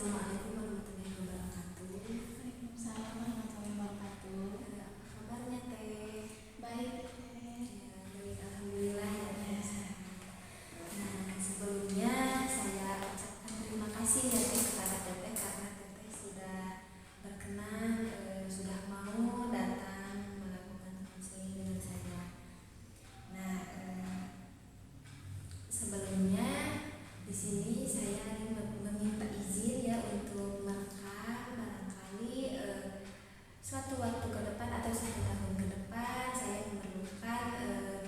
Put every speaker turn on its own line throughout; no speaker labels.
Assalamualaikum warahmatullahi wabarakatuh.
Waalaikumsalam warahmatullahi wabarakatuh.
Apa kabarnya Teh?
Baik, Teh.
Ya, baik, alhamdulillah ya Teh. Nah, sebelumnya saya ucapkan terima kasih ya Teh kepada Teteh karena Teteh sudah berkenan, sudah mau datang melakukan konseling dengan saya. Nah, sebelumnya di sini saya meminta izin ya untuk merekam barangkali suatu waktu ke depan atau 1 tahun ke depan saya memerlukan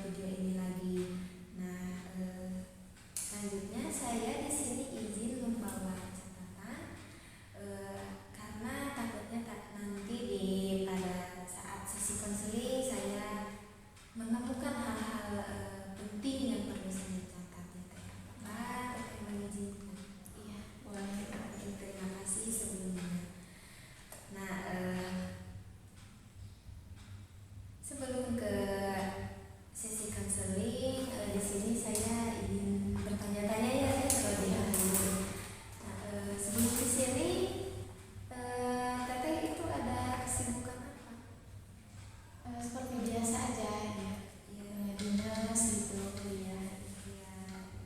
video ini lagi. Nah, selanjutnya saya di sini izin membawa catatan karena takutnya nanti pada saat sesi konseling saya menemukan hal-hal penting yang perlu saya catat ya Teh. Apakah Teteh mengizinkan?
Iya, boleh.
Terima kasih sebelumnya. Nah, sebelum ke sesi konseling, di sini saya ingin bertanya-tanya ya Teh terlebih dahulu. Nah, sebelum ke sini, Teteh itu ada kesibukan apa?
Seperti biasa aja ya. Dinas gitu, kuliah.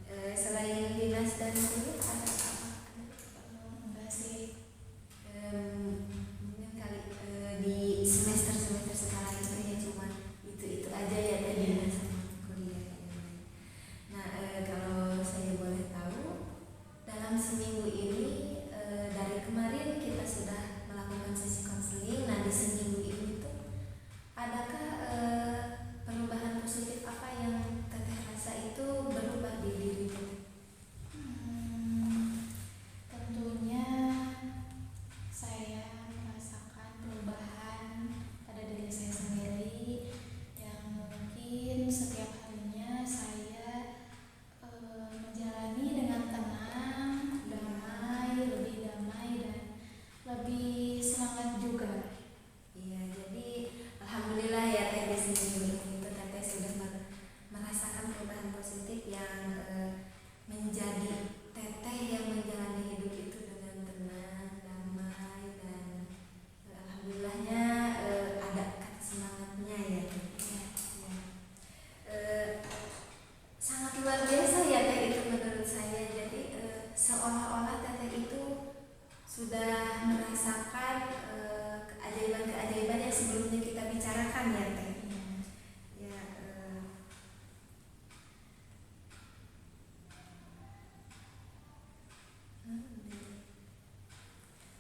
Ya, selain dinas dan kuliah ada apa?
Enggak sih.
Mungkin kali di semester sekarang itu ya cuma itu aja ya Teh, dinas sama kuliah. Nah, kalau saya boleh tahu, dalam seminggu ini dari kemarin kita sudah melakukan sesi konseling. Nah, di seminggu ini tuh adakah perubahan positif apa yang Teteh rasa itu berubah di diri Teteh?
Tentunya saya merasakan perubahan pada diri saya sendiri yang mungkin setiap harinya saya menjalani dengan tenang, lebih damai dan lebih semangat juga.
Iya, jadi alhamdulillah ya Teh di seminggu ini tuh Teteh sudah merasakan perubahan positif yang menjadi Teteh yang menjalani hidup itu dengan tenang, damai dan alhamdulillahnya ada semangatnya ya Teh. Ya. Sangat luar biasa ya Teh itu menurut saya. Jadi seolah-olah Teteh itu sudah merasakan keajaiban-keajaiban yang sebelumnya kita bicarakan ya Teh. Ya,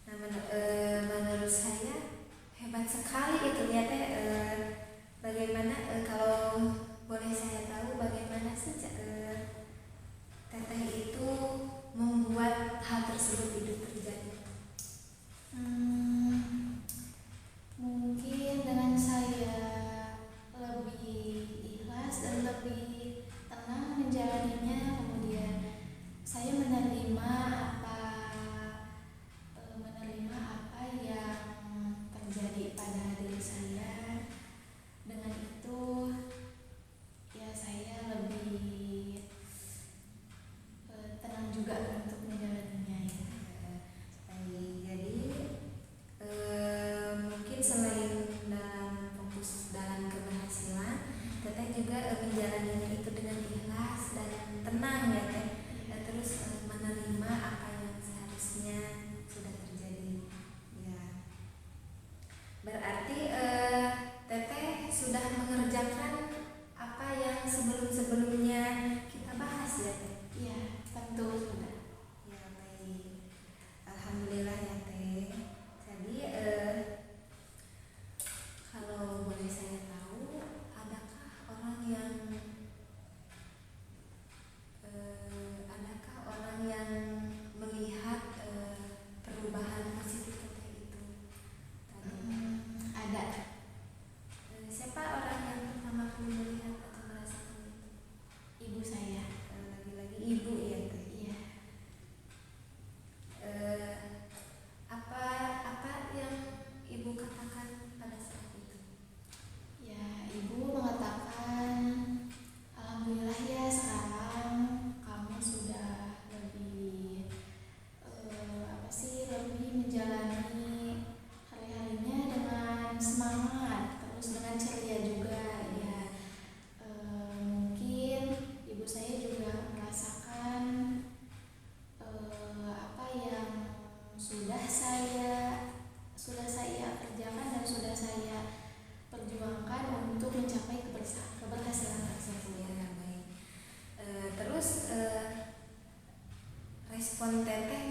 nah, menurut saya hebat sekali itu ya Teh. Bagaimana kalau boleh saya tahu bagaimana sih Teteh itu membuat hal tersebut itu terjadi?
Mungkin dengan saya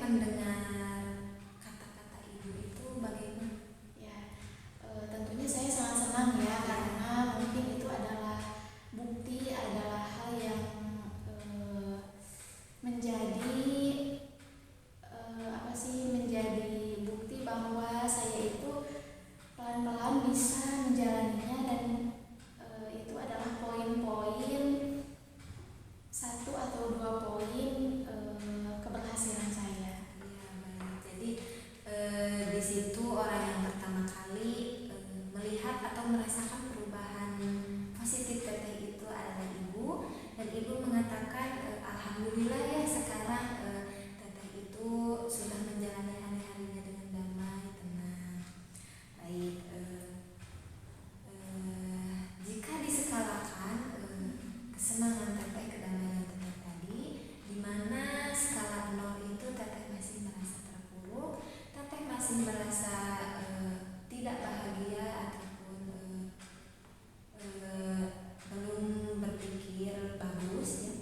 mendengar kata-kata ibu itu bagaimana?
Ya, tentunya saya sangat senang ya, karena mungkin itu adalah bukti, adalah hal yang menjadi menjadi bukti bahwa saya itu pelan-pelan bisa menjalaninya, dan itu adalah poin-poin, satu atau dua poin keberhasilan saya.
Ya, baik. Jadi di situ orang yang pertama kali melihat atau merasakan perubahan positif teteh itu adalah ibu, dan ibu mengatakan alhamdulillah ya sekarang teteh itu sudah menjalani hari-harinya dengan damai, tenang. Baik, jika diskalakan kesenangan teteh, kedamaian teteh tadi, di mana skala 0 itu teteh masih merasa terpuruk, teteh masih merasa tidak bahagia ataupun belum berpikir bagus ya.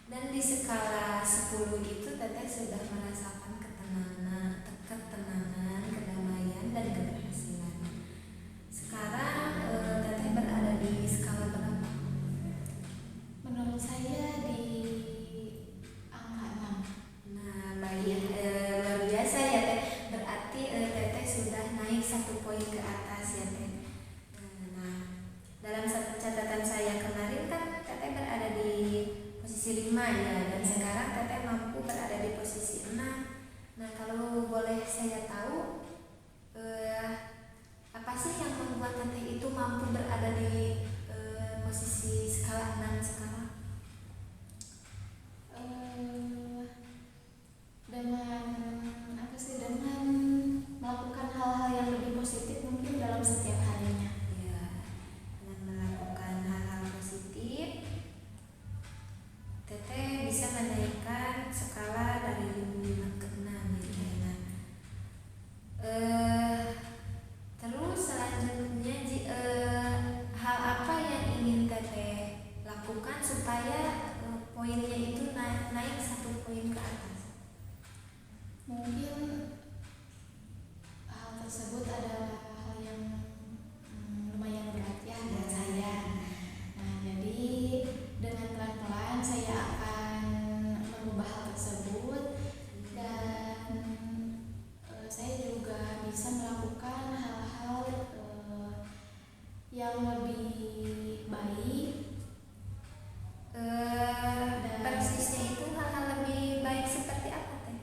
Dan di skala 10 itu teteh sudah merasakan ketenangan, kedamaian dan keberhasilan. Sekarang teteh berada di skala berapa?
Menurut saya di angka 6.
Nah, baik, luar biasa ya teh. Berarti teteh sudah naik 1 poin ke atas ya teh. Nah, dalam catatan saya kemarin kan teteh berada di posisi 5 ya, dan sekarang teteh mampu berada di posisi 6. Nah, kalau boleh saya tahu apa sih yang membuat teteh itu mampu berada di posisi skala 6 sekarang?
Dengan melakukan hal-hal yang lebih positif mungkin dalam setiap harinya.
Ya, dengan melakukan hal-hal positif, teteh bisa menaikkan skala dari 5 ke 6 gitu ya. Nah, terus selanjutnya hal apa yang ingin teteh lakukan supaya poinnya itu naik 1 poin ke atas?
Mungkin hal tersebut adalah hal yang lumayan berat ya buat saya. Nah, jadi dengan pelan-pelan saya akan merubah hal tersebut, dan saya juga bisa melakukan hal-hal yang lebih baik.
Persisnya itu hal-hal lebih baik seperti apa teh?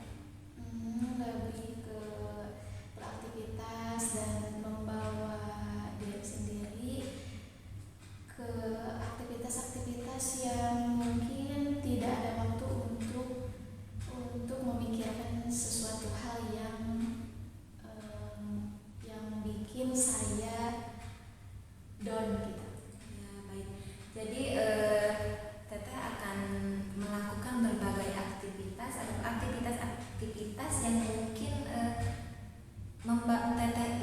Lebih ke beraktivitas dan membawa diri sendiri ke aktivitas-aktivitas yang mungkin tidak ada waktu untuk memikirkan sesuatu hal yang bikin saya down gitu.
Ya, baik. Jadi teteh akan melakukan berbagai aktivitas atau aktivitas yang mungkin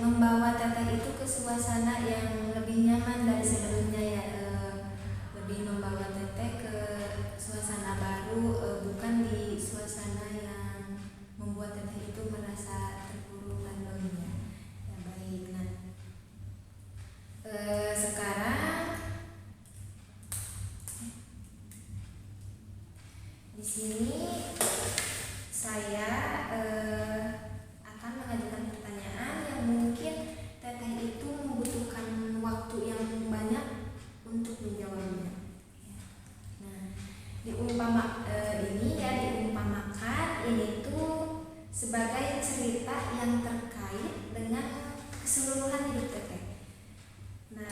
membawa teteh itu ke suasana yang lebih nyaman dari sebelumnya ya, lebih membawa teteh ke suasana baru, bukan di suasana yang membuat teteh itu merasa terpuruk dan down ya. Ya, baik. Nah, sekarang di sini saya akan mengajukan pertanyaan yang mungkin teteh itu membutuhkan waktu yang banyak untuk menjawabnya. Nah, diumpamakan ini tuh sebagai cerita yang terkait dengan keseluruhan hidup teteh. Nah,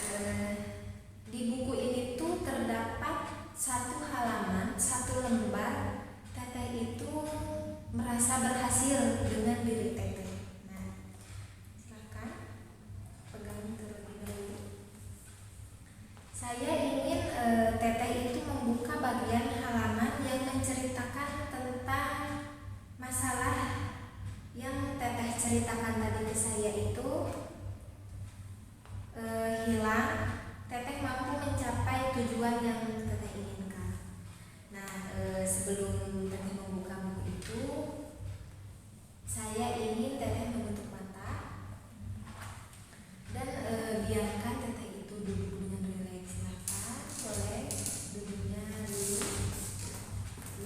di buku ini tuh terdapat 1 halaman, 1 lembar teteh itu merasa berhasil dengan diri teteh. Nah, silakan pegang terlebih dahulu. Saya ingin teteh itu membuka bagian halaman yang menceritakan tentang masalah yang teteh ceritakan tadi ke saya itu hilang. Teteh mampu mencapai tujuan yang teteh inginkan. Nah, sebelum teteh membuka buku itu, saya ingin teteh membentuk mata dan biarkan teteh itu duduk dengan rileks. Silahkan boleh duduknya dulu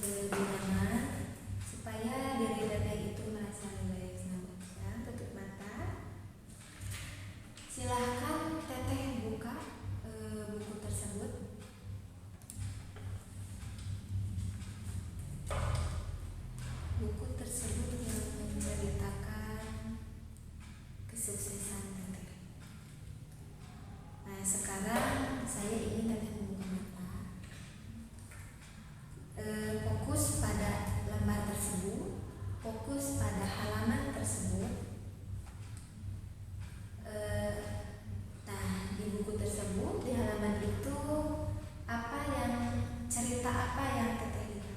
lebih nyaman supaya diri teteh itu merasa rileks. Nah, tutup mata. Silahkan teteh buka buku tersebut. Buku tersebut yang menceritakan kesuksesan teteh. Nah, sekarang saya ingin teteh membuka mata. Fokus pada lembar tersebut, fokus pada halaman tersebut. Nah, di buku tersebut, di halaman itu cerita apa yang teteh lihat?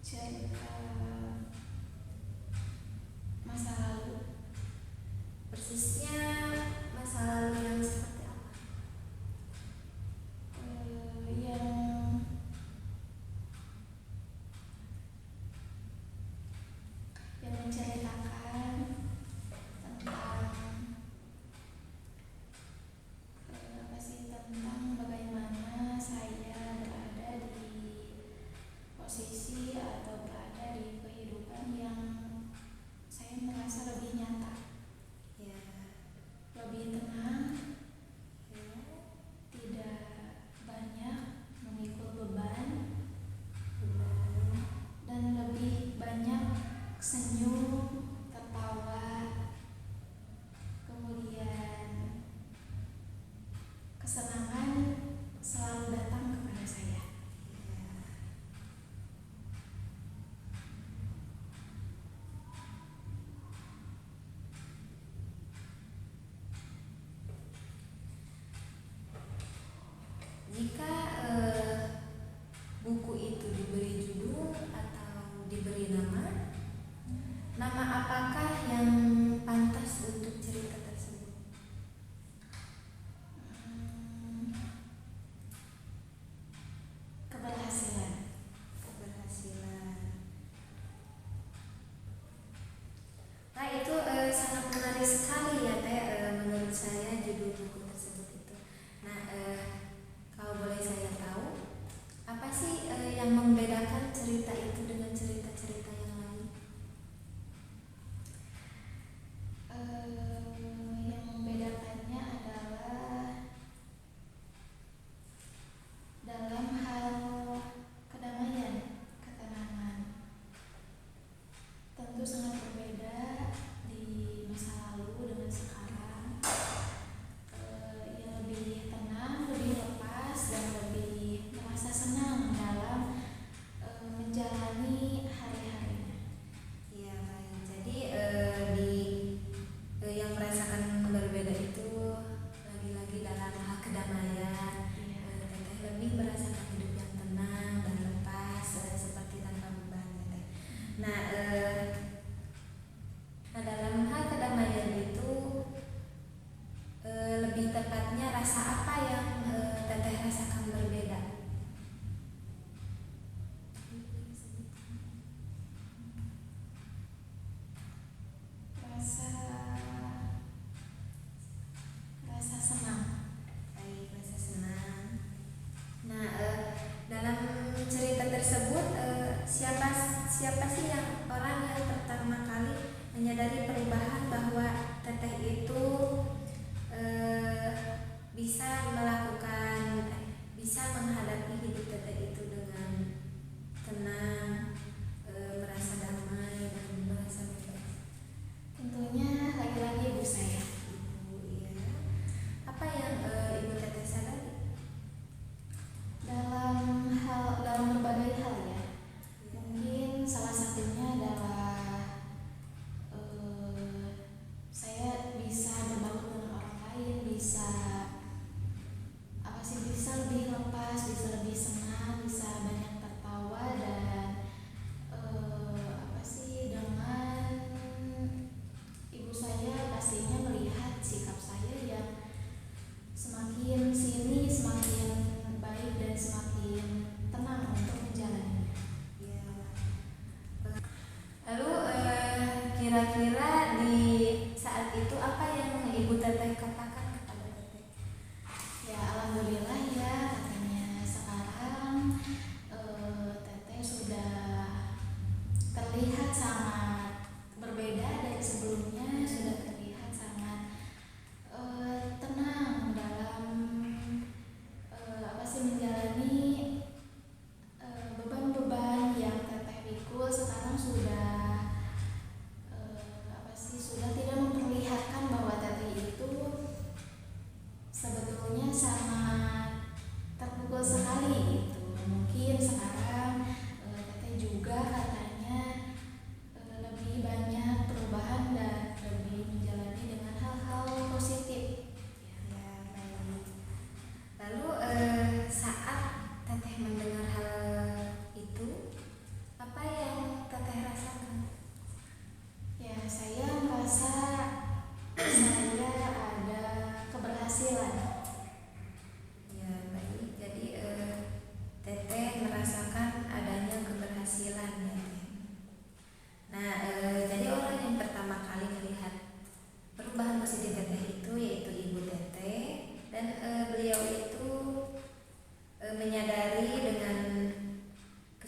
Cerita masa lalu.
Persisnya masa lalu yang seperti apa?
Yang menceritakan tentang tentang bagaimana saya berada di posisi atau berada di kehidupan yang saya merasa lebih nyata,
Ya,
lebih tenang,
ya,
tidak banyak memikul beban,
benar.
dan lebih banyak senyum, tertawa, kemudian kesenangan selalu datang kepada saya.
Jika buku itu diberi judul atau diberi nama apakah yang pantas untuk cerita tersebut?
Keberhasilan.
Nah, itu sangat menarik sekali ya teh, menurut saya judul buku tersebut itu. Nah, kalau boleh saya tahu, apa sih yang membedakan cerita itu dengan cerita-cerita yang lain?
Yang membedakannya adalah dalam hal kedamaian, ketenangan. Tentu sangat berbeda di masa lalu dengan sekarang. Yang lebih tenang, lebih lepas, dan lebih merasa senang dalam menjalani hari-harinya.
Ya, baik. Jadi yang merasakan berbeda itu lagi-lagi dalam hal kedamaian. Teteh lebih merasakan hidup yang tenang dan lepas, seperti tanpa beban ya teh. Nah, dalam hal kedamaian itu lebih tepatnya rasa apa yang teteh rasakan berbeda?
Rasa senang.
Baik, rasa senang. Nah, dalam cerita tersebut siapa sih yang orang yang pertama kali menyadari perubahan bahwa teteh itu bisa menghadapi hidup teteh itu dengan tenang, merasa damai dan merasa bebas?
Tentunya lagi-lagi ibu saya.
Ibu, ya. Apa yang ibu teteh sadari?
Dalam berbagai hal ya. Mungkin salah satunya adalah saya bisa berbaur dengan orang lain, bisa lebih lepas, bisa lebih senang, bisa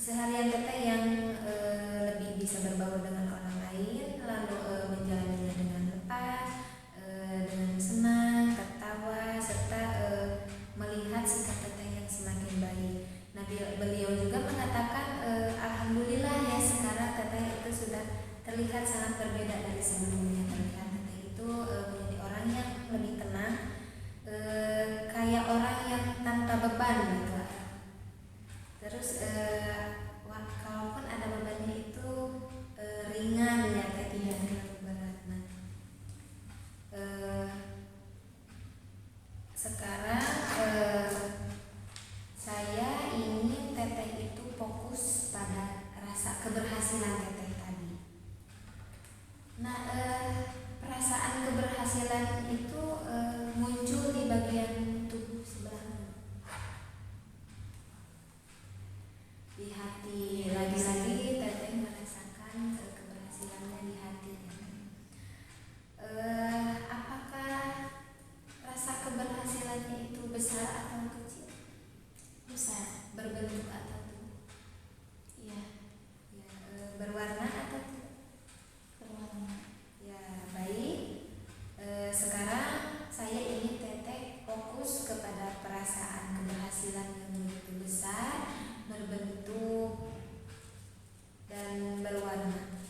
keseharian teteh yang lebih bisa berbaur dengan orang lain, lalu menjalaninya dengan lepas, dengan senang, tertawa, serta melihat sikap teteh yang semakin baik. Nah, beliau juga mengatakan alhamdulillah ya sekarang teteh itu sudah terlihat sangat berbeda dari sebelumnya. Terlihat teteh itu menjadi orang yang lebih tenang, kayak orang yang tanpa beban gitu. Terus kalaupun ada bebannya itu ringan ya, tidak terlalu berat. Nah, sekarang saya ingin teteh itu fokus pada rasa keberhasilan teteh tadi. Nah, perasaan keberhasilan itu muncul di bagian tubuh sebelah mana? Di hati. Lagi-lagi teteh merasakan keberhasilannya di hati. Apakah rasa keberhasilannya itu besar atau kecil?
Besar.
Berbentuk atau tidak?
Iya.
Ya, berwarna atau tidak?
Berwarna.
Ya, baik. Sekarang saya ingin teteh fokus kepada perasaan keberhasilan yang begitu besar, berbentuk dan berwarna.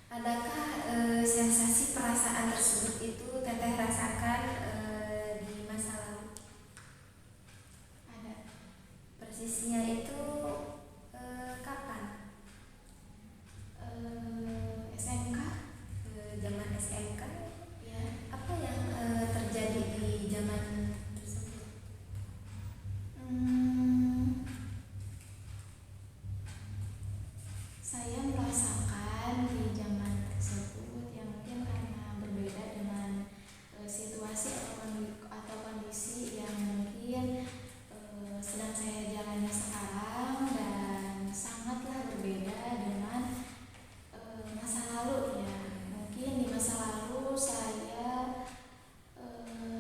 Adakah sensasi perasaan tersebut itu teteh rasakan di masa lalu?
Ada.
Persisnya itu kapan?
SMK.
Zaman SMK.
Ya.
Apa yang terjadi di zaman tersebut?
Saya merasakan di zaman tersebut yang mungkin karena berbeda dengan situasi atau kondisi yang mungkin sedang saya jalani sekarang, dan sangatlah berbeda dengan masa lalu ya. Mungkin di masa lalu saya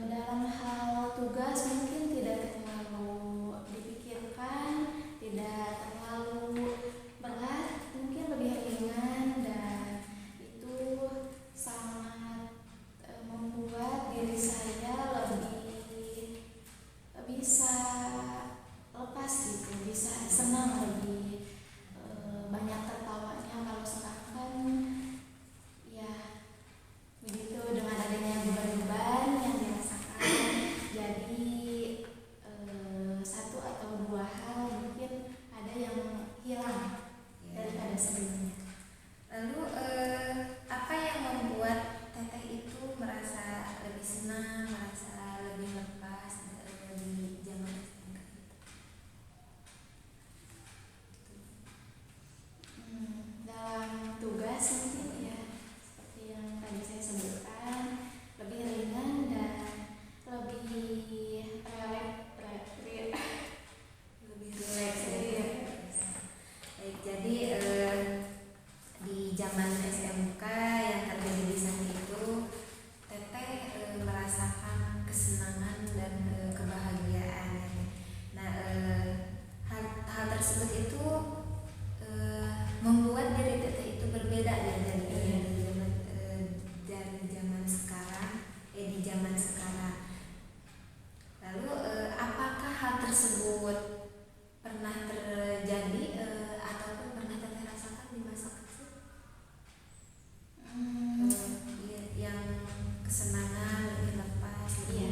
dalam hal tugas mungkin tidak terlalu dipikirkan, tidak terlalu berat, mungkin lebih ringan, dan itu sangat membuat diri saya lebih bisa lepas gitu, bisa senang, lebih banyak tertawanya. Kalau sekarang kan ya begitu, dengan adanya beban-beban yang dirasakan, jadi satu atau dua hal mungkin ada yang hilang daripada sebelumnya.
Lalu apa yang membuat teteh itu merasa lebih senang, merasa lebih lepas di zaman SMK itu?
Dalam tugas mungkin ya, seperti yang tadi saya sebutkan, lebih ringan dan lebih
Lebih rileks ya. Baik, jadi di zaman SMK yang terjadi di sana itu teteh merasakan kesenangan dan kebahagiaan. Nah, hal tersebut itu membuat diri teteh itu berbeda ya dari zaman sekarang, di zaman sekarang. Lalu apakah hal tersebut pernah terjadi ataupun pernah teteh rasakan di masa kecil? Yang kesenangan, lebih lepas,
Iya.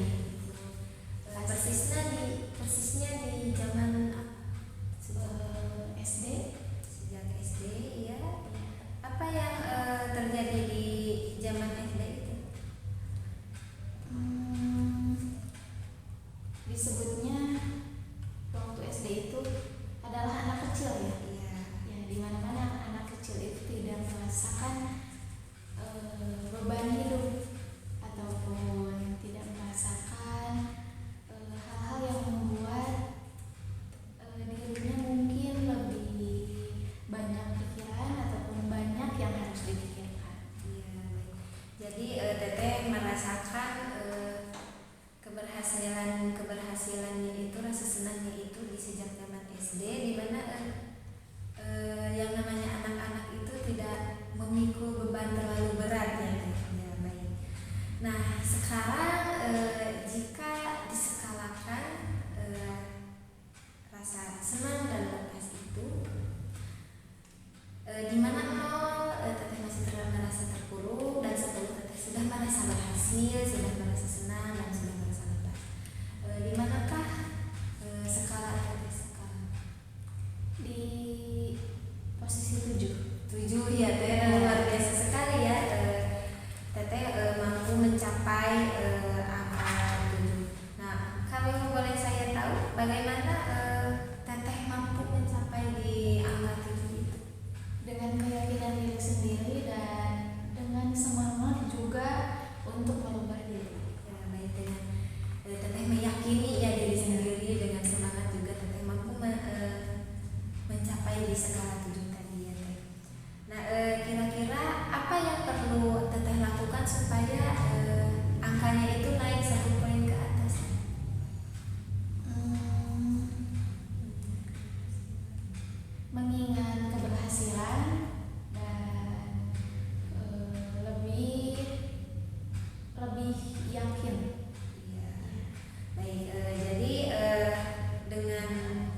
persisnya di zaman apa?
SD.
Sejak SD, ya. Apa yang terjadi di zaman SD itu?
Disebutnya waktu SD itu adalah anak kecil ya.
Iya.
Ya, di mana-mana anak kecil itu tidak merasakan beban hidup ataupun tidak merasakan hal-hal yang membuat dirinya mungkin lebih banyak pikiran ataupun banyak yang harus dipikirkan.
Iya, baik. Jadi teteh merasakan keberhasilannya itu, rasa senangnya itu di sejak zaman SD, di mana skala 7 tadi ya teh. Nah, kira-kira apa yang perlu teteh lakukan supaya angkanya itu naik 1 poin ke atas?
Mengingat keberhasilan dan lebih yakin.
Iya. Baik, jadi dengan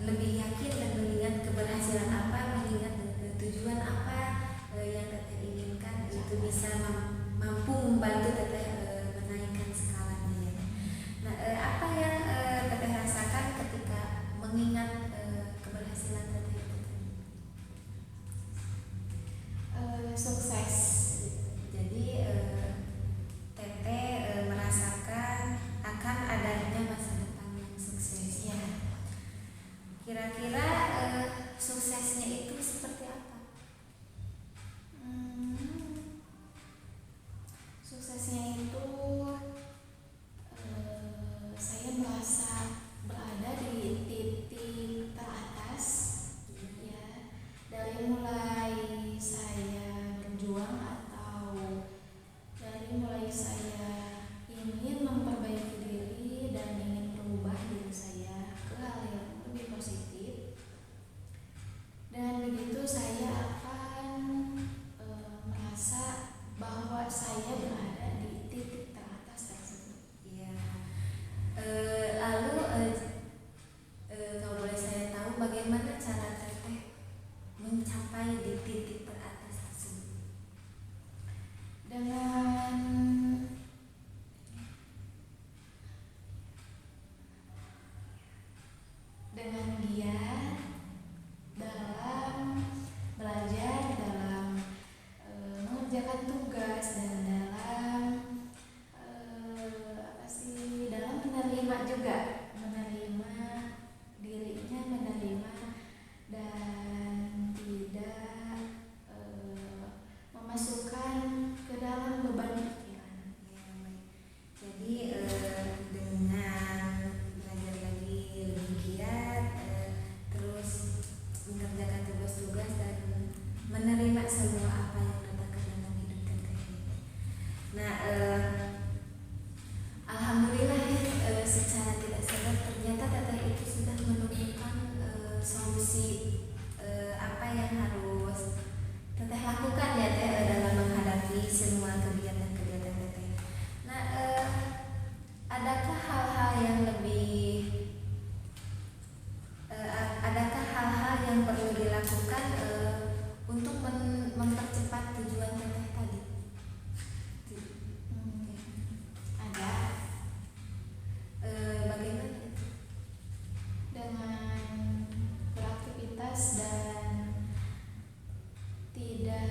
lebih yakin dan mengingat keberhasilan apa, mengingat tujuan apa yang teteh inginkan, itu bisa mampu membantu teteh menaikkan skalanya ya. Nah, apa yang teteh rasakan ketika mengingat keberhasilan teteh itu tadi?
Sukses.
Jadi teteh merasakan akan adanya masa depan yang sukses.
Ya.
Kira-kira suksesnya itu seperti apa?
Suksesnya itu saya merasa berada di titik teratas, ya, dari mulai saya berjuang atau dari mulai saya ingin memperbaiki diri dan ingin merubah diri saya ke hal yang lebih positif, dan begitu saya akan merasa bahwa saya berada di titik teratas tersebut.
Iya. Lalu kalau boleh saya tahu bagaimana cara teteh mencapai di titik teratas tersebut?
Dengan giat dalam belajar, dalam mengerjakan tugas, dan dalam dalam menerima juga, menerima dirinya, menerima dan tidak memasukkan ke dalam beban pikiran.
Ya, baik. Jadi dengan belajar lagi lebih giat, terus mengerjakan tugas-tugas dan menerima semua apa yang datang dalam hidup teteh. Nah, alhamdulillah ya, secara tidak sadar ternyata teteh itu sudah menemukan solusi apa yang harus teteh lakukan ya teh dalam menghadapi semua kegiatan-kegiatan teteh. Nah, adakah hal-hal yang lebih adakah hal-hal yang perlu dilakukan untuk mempercepat tujuan teteh tadi?
Ada.
Bagaimana itu?
Dengan beraktivitas dan tidak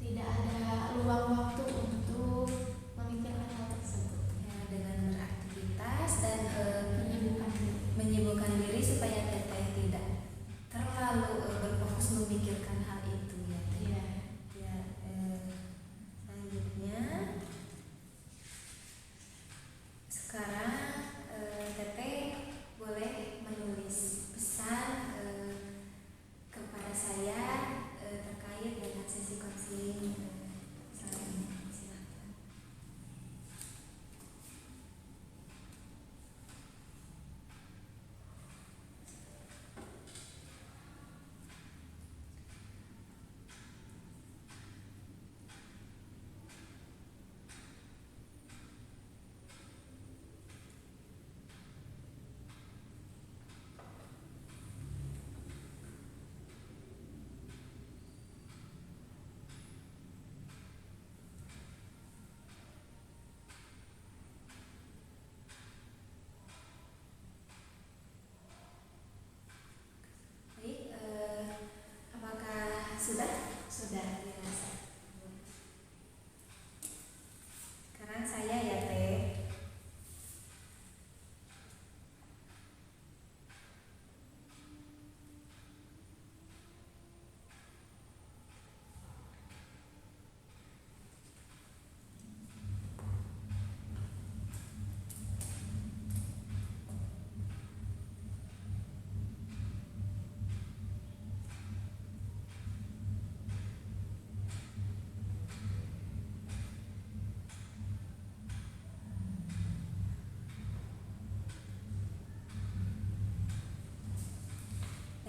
ada luang waktu untuk memikirkan hal tersebut.
Ya, dengan beraktivitas dan
Menyibukkan diri.
menyibukkan diri supaya teteh tidak terlalu berfokus memikirkan hal itu ya teh.
Ya.
Ya, selanjutnya sekarang teteh boleh menulis pesan kepada saya terkait dengan sesi konseling sore ini. Silakan.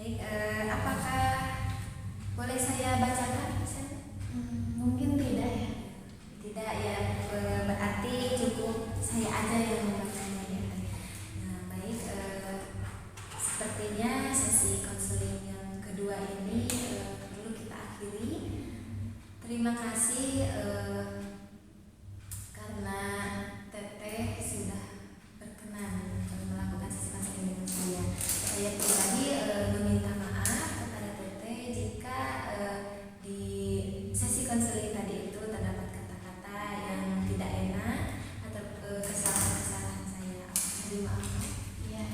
Baik, apakah boleh saya bacakan misalnya?
Mungkin tidak ya.
Tidak ya, berarti cukup saya aja yang membacanya ya. Nah, baik, sepertinya sesi konseling yang kedua ini perlu kita akhiri. Terima kasih karena Teteh sudah berkenan untuk melakukan sesi konseling dengan saya. Saya pribadi meminta maaf kepada Teteh jika di sesi konseling tadi itu terdapat kata-kata yang tidak enak atau kesalahan-kesalahan saya. Jadi maaf.
Iya.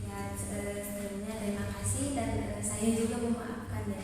Ya, sebelumnya terima kasih dan saya juga memaafkan ya.